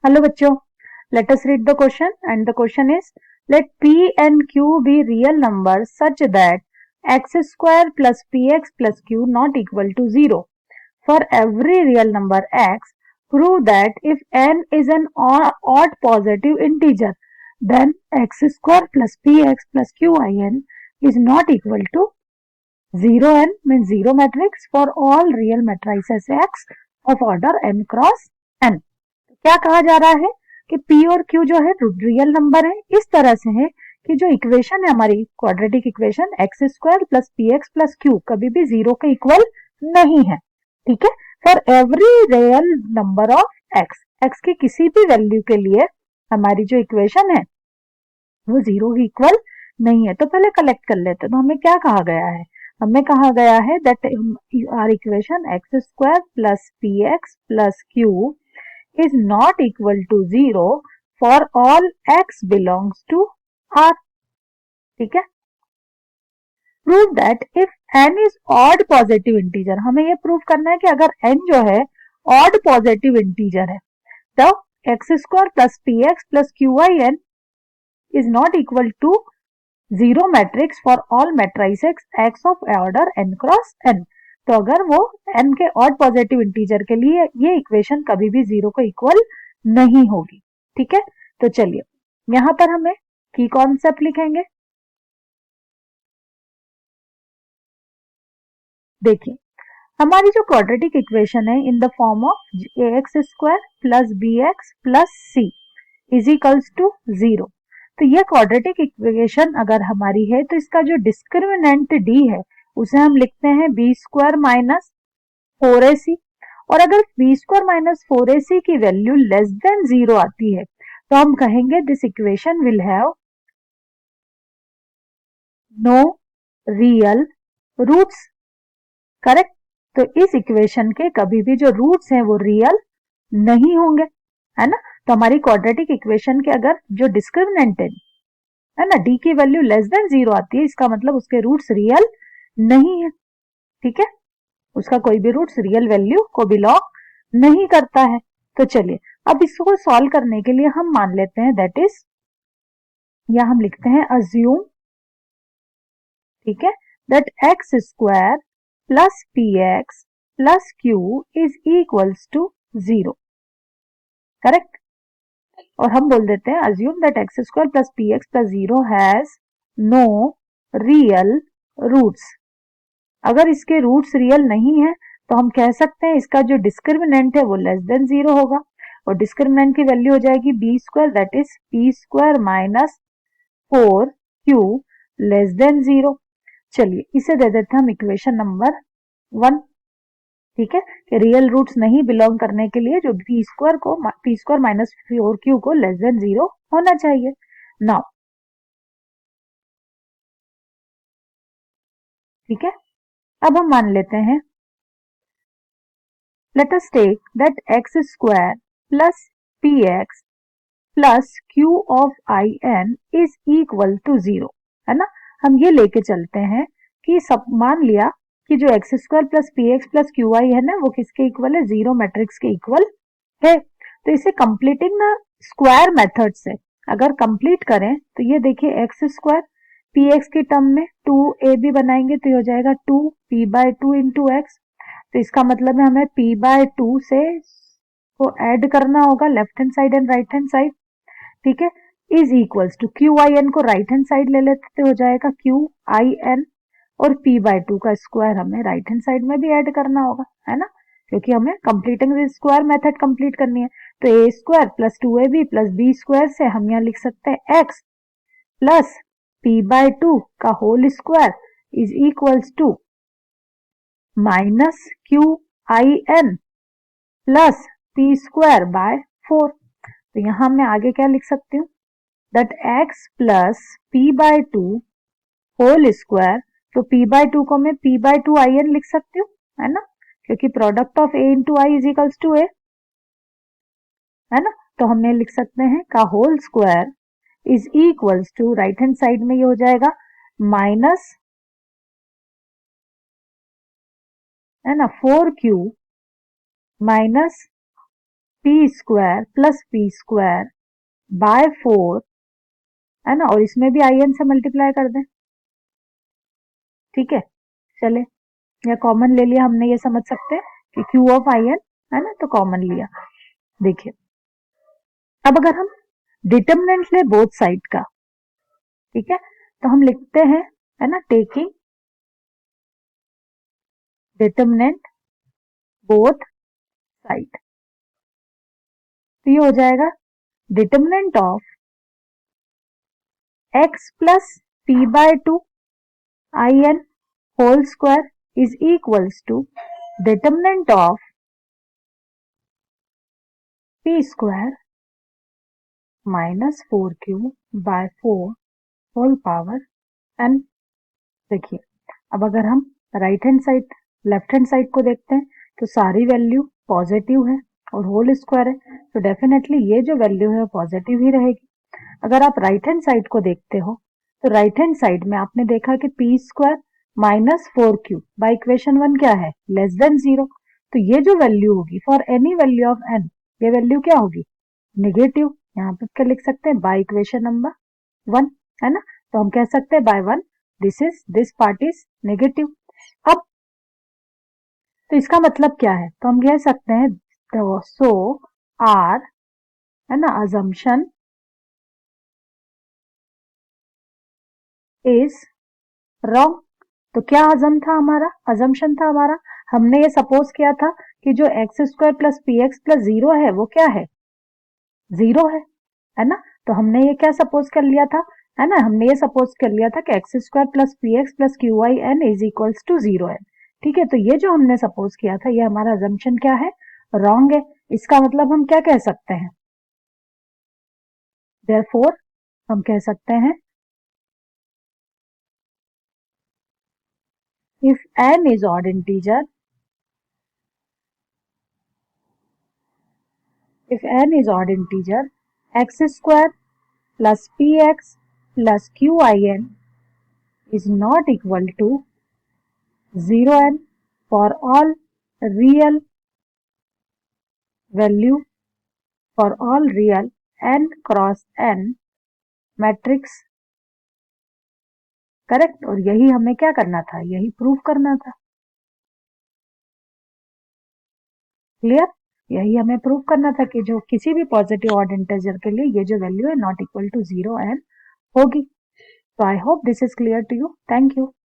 Hello bachcho, let us read the question, and the question is, let P and Q be real numbers such that x square plus px plus q not equal to 0. For every real number x, prove that if n is an odd positive integer, then x square plus px plus qin is not equal to 0. N means 0 matrix for all real matrices x of order n cross n. क्या कहा जा रहा है कि P और Q जो है real number है, इस तरह से है कि जो इक्वेशन है हमारी quadratic equation X square plus P X plus Q कभी भी 0 के इक्वल नहीं है। ठीक है, for every real number of x की किसी भी वैल्यू के लिए हमारी जो इक्वेशन है वो 0 के इक्वल नहीं है। तो पहले कलेक्ट कर लेते हैं। तो हमें क्या कहा गया है? हमें कहा गया है that are equation X square plus P X plus Q is not equal to 0 for all x belongs to R. ठीक है, prove that if n is odd positive integer, हमें ये प्रूव करना है कि अगर n जो है odd positive integer है तो x square plus px plus qin is not equal to 0 matrix for all matrices x of order n cross n. तो अगर वो n के ऑड पॉजिटिव इंटीजर के लिए ये इक्वेशन कभी भी 0 को इक्वल नहीं होगी। ठीक है, तो चलिए यहां पर हमें की कॉन्सेप्ट लिखेंगे। देखिए, हमारी जो क्वाड्रेटिक इक्वेशन है in the form of ax square plus bx plus c is equals to 0। तो ये क्वाड्रेटिक इक्वेशन अगर हमारी है तो इसका जो डिस्क्रिमिनेंट d है उसे हम लिखते हैं बी स्क्वायर माइनस 4ac। और अगर बी स्क्वायर माइनस 4ac की वैल्यू लेस देन 0 आती है तो हम कहेंगे this equation will have no real roots. Correct, तो इस इक्वेशन के कभी भी जो रूट्स हैं वो रियल नहीं होंगे, है ना। तो हमारी क्वाड्रेटिक इक्वेशन के अगर जो डिस्क्रिमिनेंट है ना डी की वैल्यू लेस देन 0 आती है, इसका मतलब उसके रूट्स रियल नहीं है। ठीक है, उसका कोई भी रूट्स रियल वैल्यू को बिलोंग नहीं करता है। तो चलिए अब इसको सॉल्व करने के लिए हम मान लेते हैं दैट इज, या हम लिखते हैं अज्यूम, ठीक है, that X square plus P X plus Q is equals to 0। Correct, और हम बोल देते हैं assume that X square plus P X plus 0 has no real roots. अगर इसके रूट्स रियल नहीं है तो हम कह सकते हैं इसका जो डिस्क्रिमिनेंट है वो लेस देन 0 होगा, और डिस्क्रिमिनेंट की वैल्यू हो जाएगी B square that is P square minus 4q less than 0। चलिए इसे दे देते हैं हम इक्वेशन नंबर 1। ठीक है, कि रियल रूट्स नहीं बिलोंग करने के लिए जो पी स्क्वायर माइनस 4q को लेस देन 0 होना चाहिए। नाउ ठीक है, अब हम मान लेते हैं let us take that x square plus px plus q of in is equal to 0, है ना। हम ये लेके चलते हैं कि सब मान लिया कि जो x square plus P X plus Q आई है ना वो किसके इक्वल है? 0 मैट्रिक्स के इक्वल है। तो इसे कंप्लीटिंग ना स्क्वायर मेथड से अगर कंप्लीट करें तो ये देखिए एक्स स्क्वायर पी एक्स के टर्म में 2ab बनाएंगे तो ये हो जाएगा 2p बाय 2 इंटू एक्स। तो इसका मतलब है हमें p बाय 2 से को ऐड करना होगा left hand side and right hand side. ठीक है, is equals to Q I N को राइट हैंड साइड ले लेते तो हो जाएगा क्यू आई एन, और p बाय 2 का स्क्वायर हमें राइट हैंड साइड में भी ऐड करना होगा, है ना, क्योंकि हमें कंप्लीटिंग स्क्वायर मेथड कंप्लीट करनी है। तो A square plus 2ab plus B square से हम यहाँ लिख सकते हैं x प्लस p बाय 2 का whole square is equals to minus Q I N plus P square by 4। तो यहां मैं आगे क्या लिख सकती हूँ that X plus P by 2 whole square. तो p बाय 2 को मैं p बाय 2 आई एन लिख सकती हूँ, है ना, क्योंकि product of a into I is equals to a, है ना। तो हमने लिख सकते हैं का whole square is equals to right hand side में ये हो जाएगा माइनस, है ना, 4q minus P square plus P square by 4 है ना, और इसमें भी आई एन से मल्टीप्लाई कर दें, ठीक है। चले, या कॉमन ले लिया हमने, ये समझ सकते हैं कि क्यू ऑफ आई एन है ना, तो कॉमन लिया। देखिए अब अगर हम डिटरमिनेंट ले बोथ साइड का, ठीक है, तो हम लिखते हैं है ना, टेकिंग डिटरमिनेंट बोथ साइड, तो ये हो जाएगा determinant of x plus p by 2 I N whole square is equals to determinant of p square minus 4q by 4 whole power n। देखिए अब अगर हम राइट हैंड साइड लेफ्ट हैंड साइड को देखते हैं तो सारी वैल्यू पॉजिटिव है और होल स्क्वायर है, तो डेफिनेटली ये जो वैल्यू है वो पॉजिटिव ही रहेगी। अगर आप राइट हैंड साइड को देखते हो तो राइट हैंड साइड में आपने देखा कि P square minus 4q by equation 1 क्या है, लेस देन 0, तो ये जो वैल्यू होगी for any value of n, ये वैल्यू क्या होगी, नेगेटिव। यहाँ पे क्या लिख सकते हैं, बाई इक्वेशन नंबर 1 है ना, तो हम कह सकते हैं by 1 this part is negative. अब तो इसका मतलब क्या है, तो हम कह सकते हैं सो आर है ना अजम्पशन इज रॉन्ग। तो क्या अजम्पशन था हमारा, हमने ये सपोज किया था कि जो x square plus P X plus 0 है वो क्या है, 0 है ना, तो हमने ये क्या सपोज कर लिया था, है ना, हमने ये सपोज कर लिया था कि X square plus P X plus Q I N is equals to 0 है, ठीक है। तो ये जो हमने सपोज किया था ये हमारा अजम्पशन क्या है, रॉन्ग है। इसका मतलब हम क्या कह सकते हैं, देयरफॉर हम कह सकते हैं if n is odd integer, x square plus px plus qin is not equal to 0n for all real value, for all real n cross n matrix, correct. और यही हमें क्या करना था, यही प्रूव करना था, क्लियर। यही हमें प्रूव करना था कि जो किसी भी पॉजिटिव ऑड इंटीजर के लिए ये जो वैल्यू है नॉट इक्वल टू 0 एन होगी। So I hope this is clear to you. Thank you.